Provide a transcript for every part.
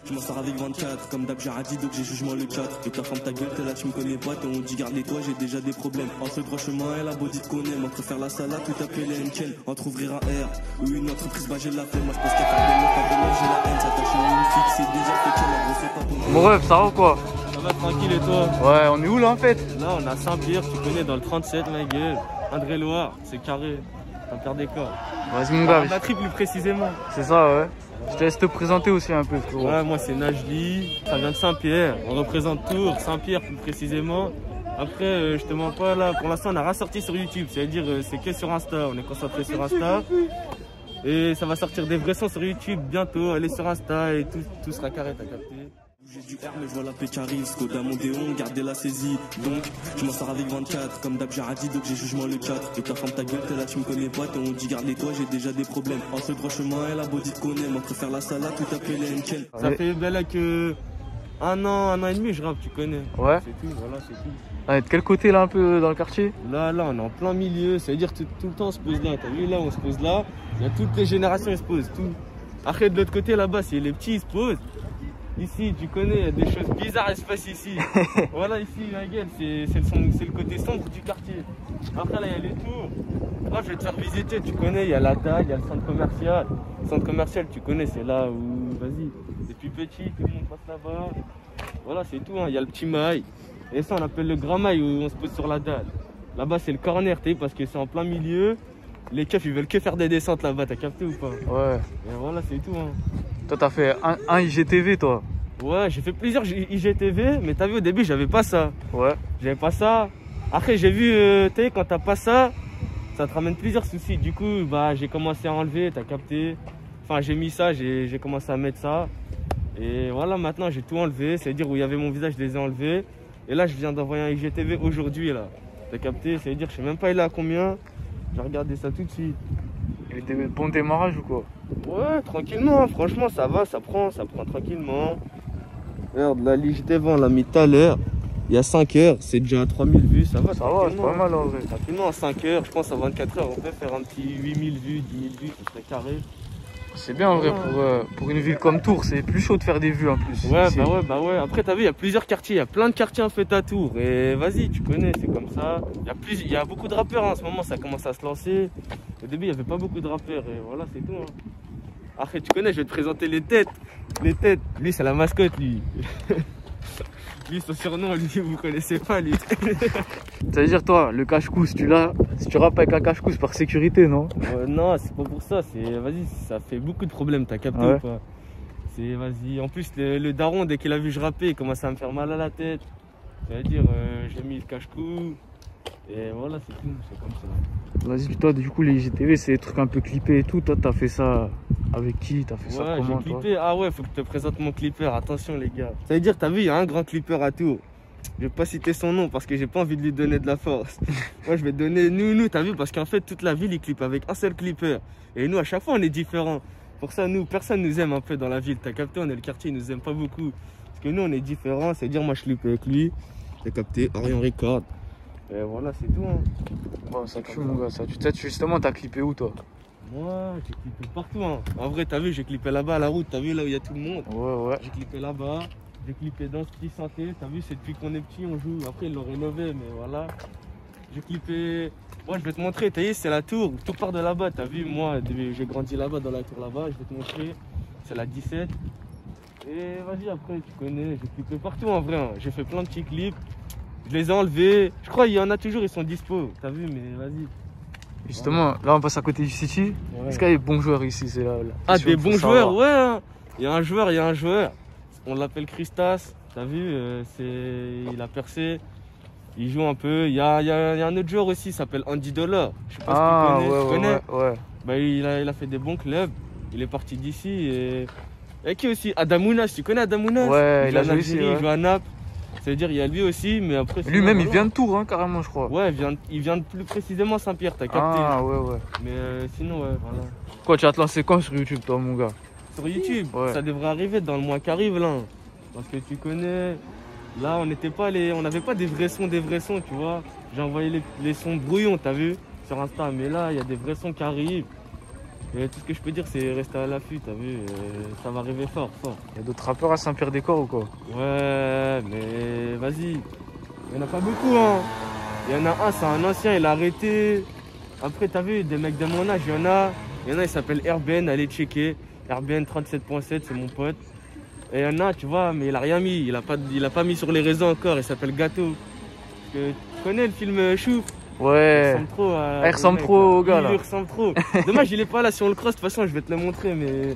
Je m'en sors avec 24, comme d'hab j'ai radis donc j'ai jugement le 4. Et ta femme ta gueule, t'es là tu me connais pas, on dit garde-les-toi, j'ai déjà des problèmes. Entre le droit chemin et la body qu'on aime, entre faire la salade ou taper les nickel. Entre ouvrir un R ou une entreprise, bah j'ai la flemme. Moi je pense qu'à faire des meufs, pas de meufs, j'ai la haine. S'attacher à une fille, c'est déjà fait qu'elle a grossé pas pour Mon rêve, ça va ou quoi? Ça va tranquille et toi? Ouais, on est où là en fait? Là on a Saint-Pierre, tu connais, dans le 37 ma gueule. André-Loire, c'est carré. Un père des corps. Vas-y mon gars. La triple plus précisément. C'est ça, ouais. Je te laisse te présenter aussi un peu, frérot. Ouais, moi c'est Najli, ça vient de Saint-Pierre. On représente Tours, Saint-Pierre plus précisément. Après, je te mens pas là, pour l'instant on n'a rien sorti sur YouTube, c'est-à-dire c'est que sur Insta, on est concentré sur Insta. Et ça va sortir des vrais sons sur YouTube bientôt, allez sur Insta et tout sera carré, t'as capté. J'ai du R mais je vois la paix qui arrive, Skoda Mondéon, gardez la saisie. Donc je m'en sors avec 24, comme d'hab j'ai radis donc j'ai jugement le 4. Et ta femme ta gueule, t'es là tu me connais pas, on dit garde-les-toi, j'ai déjà des problèmes. Entre le droit chemin et la body qu'on aime, entre faire la salade ou taper les nickel. Ça fait belle que un an et demi je rappe, tu connais. Ouais. C'est tout, voilà, c'est tout. Ah, de quel côté là un peu dans le quartier? Là on est en plein milieu, ça veut dire tout le temps on se pose là, t'as vu là on se pose là, il y a toutes les générations ils se posent, tout. Après de l'autre côté là-bas, c'est les petits ils se posent. Ici, tu connais, il y a des choses bizarres qui se passent ici. Voilà, ici, la gueule, c'est le côté sombre du quartier. Après, là, il y a les tours. Là, je vais te faire visiter, tu connais, il y a la dalle, il y a le centre commercial. Le centre commercial, tu connais, c'est là où, vas-y, depuis petit, tout le monde passe là-bas. Voilà, c'est tout, hein. Il y a le petit mail. Et ça, on appelle le grand mail où on se pose sur la dalle. Là-bas, c'est le corner, tu sais, parce que c'est en plein milieu. Les keufs, ils veulent que faire des descentes là-bas, t'as capté ou pas? Ouais. Et voilà, c'est tout, hein. Toi, t'as fait un IGTV, toi? Ouais, j'ai fait plusieurs IGTV, mais t'as vu au début, j'avais pas ça. Ouais. J'avais pas ça. Après, j'ai vu, tu sais, quand t'as pas ça, ça te ramène plusieurs soucis. Du coup, bah, j'ai commencé à enlever, t'as capté. Enfin, j'ai mis ça, j'ai commencé à mettre ça. Et voilà, maintenant, j'ai tout enlevé. C'est-à-dire où il y avait mon visage, je les ai enlevés. Et là, je viens d'envoyer un IGTV aujourd'hui, là. T'as capté? C'est-à-dire, je sais même pas il est à combien. J'ai regardé ça tout de suite. Et des bons démarrages ou quoi? Ouais, tranquillement, franchement, ça va, ça prend tranquillement. Regarde, la l'IGTV, on l'a mis tout à l'heure. Il y a 5 heures, c'est déjà 3000 vues, ça va. Ça va, c'est pas mal en vrai. Tranquillement, en 5 heures, je pense à 24 heures, on peut faire un petit 8000 vues, 10 000 vues, ça serait carré. C'est bien en vrai, pour une ville comme Tours, c'est plus chaud de faire des vues en plus. Ouais, ici. bah ouais. Après, t'as vu, il y a plusieurs quartiers, il y a plein de quartiers en fait à Tours. Et vas-y, tu connais, c'est comme ça. Il y a beaucoup de rappeurs hein, en ce moment, ça commence à se lancer. Au début, il n'y avait pas beaucoup de rappeurs et voilà, c'est tout. Hein. Après, tu connais, je vais te présenter les têtes. Les têtes, lui, c'est la mascotte, lui. Lui, son surnom, lui, vous connaissez pas, lui. Ça veut dire, toi, le cache-cous, si tu rappes avec un cache-cous par sécurité, non? Non, c'est pas pour ça, vas-y, ça fait beaucoup de problèmes, t'as capté ou pas? C'est, vas-y, en plus, le daron, dès qu'il a vu que je rappais, il commençait à me faire mal à la tête. Ça veut dire, j'ai mis le cache-cou. Et voilà, c'est tout, c'est comme ça. Vas-y, toi, du coup, les IGTV, c'est des trucs un peu clippés et tout. Toi, t'as fait ça avec qui? T'as fait ça comment, j'ai clippé. Ah ouais, faut que je te présente mon clipper. Attention, les gars. Ça veut dire, t'as vu, il y a un grand clipper à Tours. Je vais pas citer son nom parce que j'ai pas envie de lui donner de la force. Moi, je vais donner nous, t'as vu, parce qu'en fait, toute la ville, il clippe avec un seul clipper. Et nous, à chaque fois, on est différents. Pour ça, nous, personne nous aime un peu dans la ville. T'as capté, on est le quartier, il nous aime pas beaucoup. Parce que nous, on est différents. C'est à dire, moi, je clippe avec lui. T'as capté, Orion Record. Et voilà, c'est tout. Hein. Bon, c'est chaud, mon gars. Ça. Justement, t'as clippé où, toi? Moi, j'ai clippé partout. Hein. En vrai, t'as vu, j'ai clippé là-bas à la route. T'as vu là où il y a tout le monde? Ouais. J'ai clippé là-bas. J'ai clippé dans ce petit santé. T'as vu, c'est depuis qu'on est petit, on joue. Après, ils l'ont rénové, mais voilà. J'ai clippé. Moi, je vais te montrer. T'as vu, c'est la tour. Tout part de là-bas. T'as vu, moi, j'ai grandi là-bas, dans la tour là-bas. Je vais te montrer. C'est la 17. Et vas-y, après, tu connais. J'ai clippé partout en vrai. Hein. J'ai fait plein de petits clips. Je les ai enlevés. Je crois qu'il y en a toujours, ils sont dispo. T'as vu, mais vas-y. Justement, là, on passe à côté du City. Ouais. Est-ce qu'il y a des bons joueurs ici? C'est là, des bons joueurs, ouais. Hein. Il y a un joueur. On l'appelle Christas. T'as vu, il a percé. Il joue un peu. Il y a un autre joueur aussi, il s'appelle Andy Dollar. Je sais pas si tu connais. Ouais. Bah, il a fait des bons clubs. Il est parti d'ici. Et qui aussi? Adamounas, tu connais Adamounas? Ouais, il a joué ici. Il joue à Naples. Ça veut dire, il y a lui aussi, mais après. Lui-même, il vient de Tours, hein, carrément, je crois. Ouais, il vient de plus précisément Saint-Pierre, t'as capté. Ah, ouais. Mais sinon, ouais, voilà. Quoi, tu vas te lancer quand sur YouTube, toi, mon gars? Sur YouTube, ça devrait arriver dans le mois qui arrive, là. Parce que tu connais, là, on n'avait pas des vrais sons, tu vois. J'ai envoyé les sons brouillons, t'as vu, sur Insta. Mais là, il y a des vrais sons qui arrivent. Et tout ce que je peux dire, c'est rester à l'affût, t'as vu, ça va arriver fort, fort. Il y a d'autres rappeurs à Saint-Pierre-des-Corps ou quoi? Ouais, mais vas-y. Il n'y en a pas beaucoup, hein. Il y en a un, c'est un ancien, il a arrêté. Après, t'as vu, des mecs de mon âge, il y en a, il s'appelle RBN, allez checker. RBN 37.7, c'est mon pote. Et il y en a, tu vois, mais il a rien mis. Il a pas mis sur les réseaux encore, il s'appelle Gâteau. Parce que tu connais le film Chouf? Ouais. Il ressemble trop au gars là. Il ressemble trop. Dommage, il est pas là. Si on le croise, de toute façon, je vais te le montrer. Mais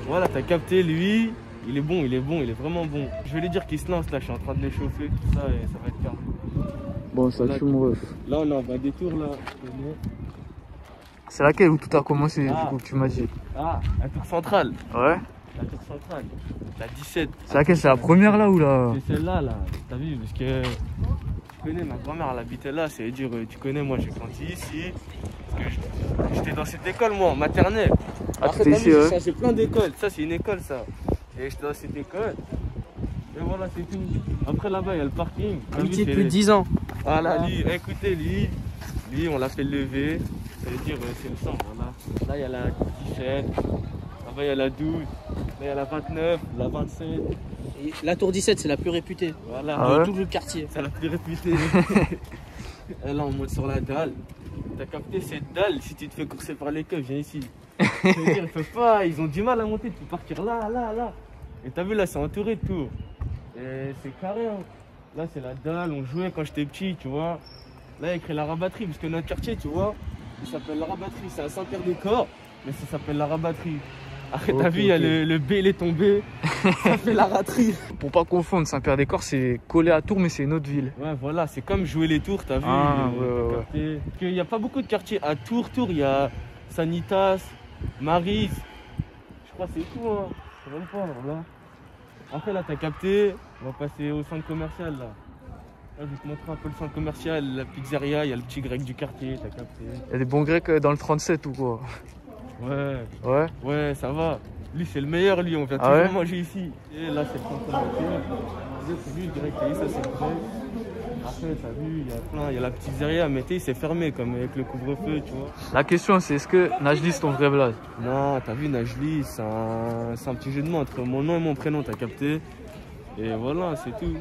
voilà, t'as capté, lui. Il est bon, il est vraiment bon. Je vais lui dire qu'il se lance là. Je suis en train de l'échauffer, tout ça, et ça va être calme. Bon, ça tue mon ref. Là, on est en bas des tours là. C'est laquelle où tout a commencé, du coup, que tu m'as dit? Ah, la tour centrale. Ouais. La tour centrale. La 17. C'est laquelle? C'est la première là ou là? C'est celle-là, là. T'as vu, parce que tu connais, ma grand-mère, elle habitait là. C'est dur, tu connais, moi, j'ai grandi ici. Parce que j'étais dans cette école, moi, en maternelle. Ah, Après, t'étais ici, j'ai ouais. changé plein d'écoles. Ça, c'est une école, ça. Et j'étais dans cette école. Et voilà, c'est tout. Après, là-bas, il y a le parking. Amitié plus de 10 ans. Voilà, lui, écoutez, lui, on l'a fait lever. Ça veut dire, c'est le sang, voilà. Là, il y a la 17. Là-bas, il y a la 12. Là, il y a la 29, la 27. Et la tour 17, c'est la plus réputée Voilà. Ah de ouais tout le quartier. C'est la plus réputée. Et là, on monte sur la dalle. T'as capté cette dalle, si tu te fais courser par les keufs, viens ici. Je veux dire, ils peuvent pas, ils ont du mal à monter, tu peux partir là, là, là. Et t'as vu, là, c'est entouré de tours. Et c'est carré, hein. Là, c'est la dalle, on jouait quand j'étais petit, tu vois. Là, il y a écrit la rabatterie, parce que notre quartier, tu vois, il s'appelle la rabatterie. C'est à Saint-Pierre-des-Corps, mais ça s'appelle la rabatterie. Après, t'as vu, il y a le B, il est tombé. Ça fait la raterie. Pour pas confondre, Saint-Pierre-des-Corps, c'est collé à Tours, mais c'est une autre ville. Ouais, voilà, c'est comme jouer les tours, t'as vu. Ah, ouais. Il n'y a pas beaucoup de quartiers. À Tours, il y a Sanitas, Maris. Je crois que c'est tout, hein. Je sais même pas, là. Après, là, t'as capté. On va passer au centre commercial, là. Là, je vais te montrer un peu le centre commercial, la pizzeria, il y a le petit grec du quartier, t'as capté. Il y a des bons grecs dans le 37 ou quoi? Ouais. Ouais. Ouais, ça va. Lui, c'est le meilleur, lui. On vient toujours manger ici. Et là, c'est le centre commercial. C'est lui, le grec, ça, c'est le grec. Après, t'as vu, il y a plein, il y a la pizzeria, mais tu sais, c'est fermé, comme avec le couvre-feu, tu vois. La question, c'est est-ce que Najli, c'est ton vrai blaze? Non, t'as vu, Najli, c'est un petit jeu de mots entre mon nom et mon prénom, t'as capté. Et voilà, c'est tout.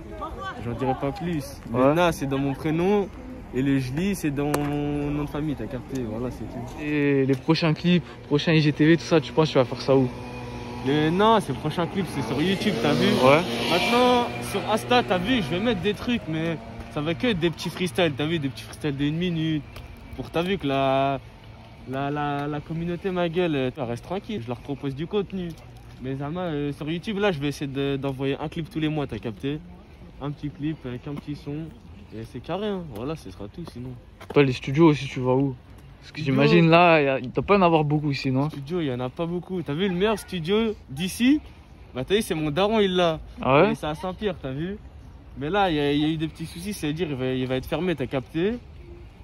J'en dirai pas plus. Ouais. Le Na, c'est dans mon prénom. Et le Jli, c'est dans mon nom de famille, t'as capté, voilà, c'est tout. Et les prochains clips, prochains IGTV, tout ça, tu penses que tu vas faire ça où? Non, ces prochains clips, c'est sur YouTube, t'as vu? Ouais. Maintenant, sur Insta, t'as vu, je vais mettre des trucs, mais ça va que être des petits freestyles, t'as vu, des petits freestyles d'1 minute. Pour t'as vu que la communauté, ma gueule, elle reste tranquille, je leur propose du contenu. Mais Zama, sur YouTube, là, je vais essayer d'envoyer un clip tous les mois, t'as capté? Un petit clip avec un petit son. Et c'est carré, hein. Voilà, ce sera tout sinon. Après, les studios aussi, tu vas où? Parce que j'imagine là, il doit pas y en avoir beaucoup ici, non? Studio, il y en a pas beaucoup. T'as vu le meilleur studio d'ici? Bah, t'as vu, c'est mon daron, il l'a. Ah ouais? C'est à Saint-Pierre, t'as vu? Mais là, il y a eu des petits soucis, c'est-à-dire il va être fermé, t'as capté?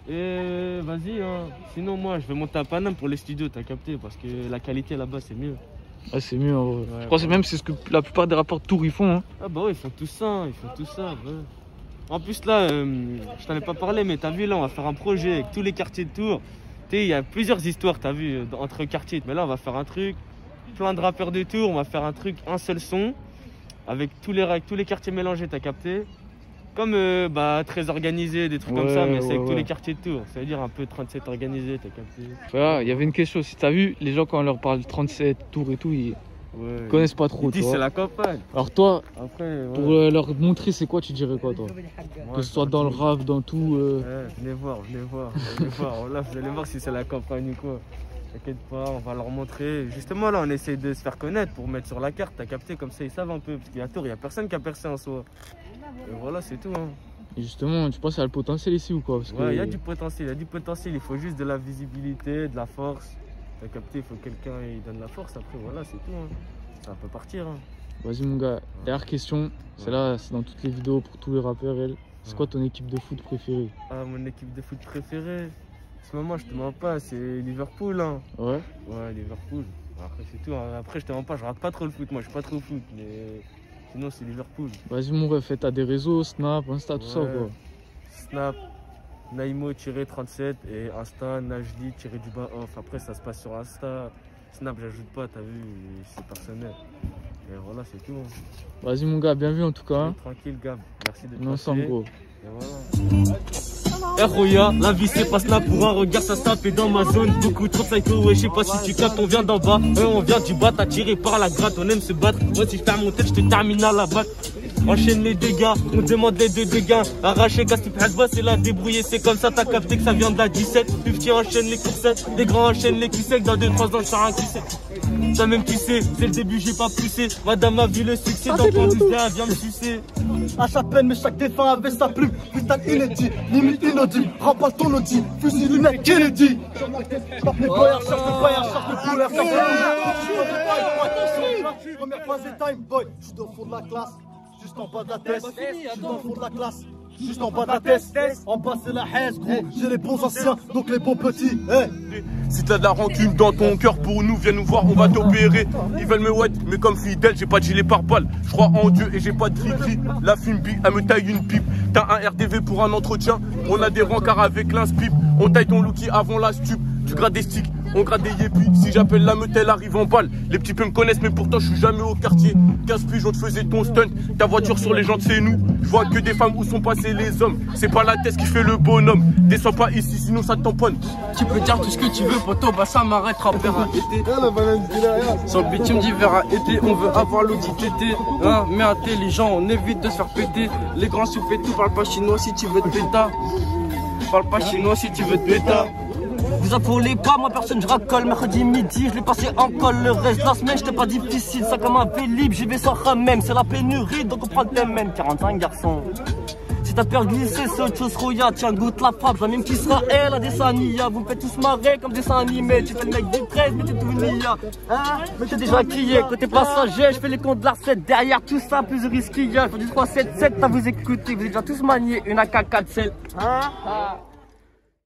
Et vas-y, hein. Sinon, moi, je vais monter à Paname pour les studios, t'as capté? Parce que la qualité là-bas, c'est mieux. Ouais, c'est mieux en vrai. Ouais, je crois que c'est même c'est ce que la plupart des rappeurs de Tours ils font. Hein. Ah bah ouais, ils font tout ça, ouais. En plus là, je t'en ai pas parlé, mais t'as vu là, on va faire un projet avec tous les quartiers de Tours. Tu sais, il y a plusieurs histoires, t'as vu, entre quartiers. Mais là, on va faire un truc, plein de rappeurs de Tours, on va faire un truc, un seul son, avec tous les quartiers mélangés, t'as capté? Comme très organisé, des trucs comme ça, mais c'est avec tous les quartiers de Tours. Ça veut dire un peu 37 organisé, t'as capté? Il y avait une question aussi, t'as vu, les gens quand on leur parle 37, Tours et tout, ils connaissent pas trop. Ils disent c'est la campagne. Alors toi, après, pour leur montrer c'est quoi, tu dirais quoi toi? Que ce soit dans le rap, dans tout. Venez voir. Là, vous allez voir si c'est la campagne ou quoi. T'inquiète pas, on va leur montrer. Justement là, on essaye de se faire connaître pour mettre sur la carte, t'as capté, comme ça ils savent un peu. Parce qu'à Tours, il n'y a personne qui a percé en soi. Et voilà, c'est tout. Hein. Et justement, tu penses qu'il y a le potentiel ici ou quoi? Parce ouais, il y a du potentiel, il faut juste de la visibilité, de la force. T'as capté, il faut que quelqu'un donne la force, après voilà, c'est tout. Hein. Ça peut partir. Hein. Vas-y mon gars, dernière question, c'est là, c'est dans toutes les vidéos pour tous les rappeurs. C'est quoi ton équipe de foot préférée? Ah, mon équipe de foot préférée? En ce moment, je te mens pas, c'est Liverpool. Hein. Ouais? Ouais, Liverpool. Après, c'est tout. Hein. Après, je te mens pas, je rate pas trop le foot, moi, je suis pas trop foot, mais sinon, c'est Liverpool. Vas-y mon ref, t'as des réseaux, Snap, Insta, tout ça ou quoi? Snap, Naimo-37 et Insta Najli-off. Après, ça se passe sur Insta. Snap, j'ajoute pas, t'as vu, c'est personnel. Et voilà, c'est tout. Vas-y mon gars, bien vu en tout cas. Hein. Tranquille, Gab. Merci de On est ensemble, gros. Et voilà. Roya, la vie c'est pas snap pour un regard, ça se tape et dans ma zone. Beaucoup trop psycho, ouais, je sais pas si tu captes, on vient d'en bas. On vient du bas, t'as tiré par la gratte, on aime se battre. Moi, si je perds mon tête, je te termine à la batte. Enchaîne les dégâts, on demande les deux dégâts. Arracher, casse, tu bas, c'est la débrouiller, c'est comme ça, t'as capté que ça vient de la 17. Le petit enchaîne les coursettes, les grands enchaînent les cuissettes. Dans 2-3 ans, je sors un cuissette. Toi même tu sais, c'est le début, j'ai pas poussé. Madame a vu le succès, dans ton bien, viens me sucer. À chaque peine, mais chaque défunt avait sa plume. Freestyle inédit, limite inaudible. Rempart ton audit, fusil lunettes Kennedy. Tape les boyards, cherche le boyard, cherche le couleur. Première phase et time, boy. Je suis dans le fond de la classe, juste en bas de la tête. Je suis dans le fond de la classe, juste en bas de la tête. En bas c'est la haine, gros. J'ai les bons anciens, donc les bons petits. Si t'as de la rancune dans ton cœur pour nous, viens nous voir, on va t'opérer. Ils veulent me wet, mais comme fidèle, j'ai pas de gilet pare-balles. Je crois en Dieu et j'ai pas de cri-cri. La fume big, elle me taille une pipe. T'as un RDV pour un entretien. On a des rencarts avec l'inspip. On taille ton lookie avant la stup. Tu grades des sticks, on grade des yépis. Si j'appelle la meute, elle arrive en balle. Les petits peu me connaissent, mais pourtant je suis jamais au quartier. 15 piges, on te faisait ton stunt. Ta voiture sur les jantes, c'est nous. Je vois que des femmes où sont passés les hommes. C'est pas la tête qui fait le bonhomme. Descends pas ici, sinon ça te tamponne. Tu peux dire tout ce que tu veux, poto, bah ça m'arrêtera vers été. Sur le bitume d'hiver à été, on veut avoir l'audit été. Hein, mais intelligent, on évite de se faire péter. Les grands soupés tout, parle pas chinois si tu veux te péta. Parle pas chinois si tu veux te péta. Vous affolez pas, moi personne je racole. Mercredi midi, je l'ai passé en col. Le reste de la semaine, j'étais pas difficile. Ça comme un vélib, j'y vais sans même. C'est la pénurie, donc on prend le thème. 45 garçons. Si t'as peur de glisser, c'est autre chose, Roya. Tiens, goûte la frappe, la même qui sera elle, à dessin Nia. Vous me faites tous marrer comme dessin animé. Tu fais le mec du 13, mais t'es tout Nia. Hein? Mais t'es déjà crié, côté passager, je fais les comptes de la 7. Derrière tout ça, plus de risques qu'il y a. Faut du 3-7-7, t'as vous écouté. Vous êtes déjà tous maniés, une AK-4-7. Hein?